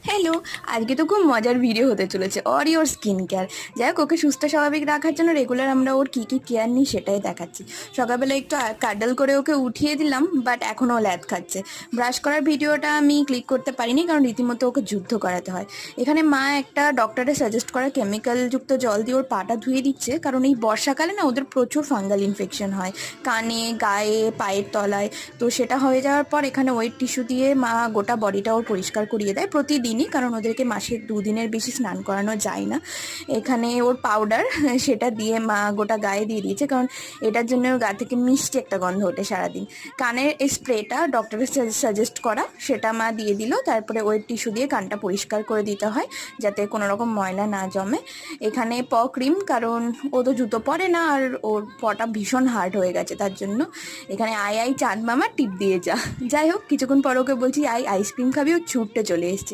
Hello, আজকে তো খুব মজার ভিডিও হতে চলেছে ওর স্কিন কেয়ার। যাই হোক, ওকে সুস্থ স্বাভাবিক রাখার জন্য রেগুলার আমরা ওর কী কী কেয়ার নিই সেটাই দেখাচ্ছি। সকালবেলা একটু কাডল করে ওকে উঠিয়ে দিলাম, বাট এখনও ল্যাদ খাচ্ছে। ব্রাশ করার ভিডিওটা আমি ক্লিক করতে পারিনি, কারণ রীতিমতো ওকে যুদ্ধ করাতে হয়। এখানে মা একটা ডক্টরের সাজেস্ট করা কেমিক্যালযুক্ত জল দিয়ে ওর পাটা ধুয়ে দিচ্ছে, কারণ এই বর্ষাকালে না ওদের প্রচুর ফাঙ্গাল ইনফেকশন হয় কানে, গায়ে, পায়ের তলায়। তো সেটা হয়ে যাওয়ার পর এখানে ওয়েট টিস্যু দিয়ে মা গোটা বডিটা ওর পরিষ্কার করিয়ে দেয় প্রতিদিনই, কারণ ওদেরকে মাসে 2 দিনের বেশি স্নান করানো যায় না। এখানে ওর পাউডার সেটা দিয়ে মা গোটা গায়ে দিয়ে দিয়েছে, কারণ এটার জন্য ওর গা থেকে মিষ্টি একটা গন্ধ ওঠে সারাদিন। কানের স্প্রেটা ডক্টরের সাজেস্ট করা, সেটা মা দিয়ে দিল। তারপরে ওয়েট টিস্যু দিয়ে কানটা পরিষ্কার করে দিতে হয় যাতে কোনো রকম ময়লা না জমে। এখানে ক্রিম, কারণ ও তো জুতো পরে না আর ওর পটা ভীষণ হার্ড হয়ে গেছে, তার জন্য। এখানে চাঁদ মামা টিপ দিয়ে যাই হোক, কিছুক্ষণ পর ওকে বলছি আইসক্রিম খাবি, ও ছুটতে চলে এসছে।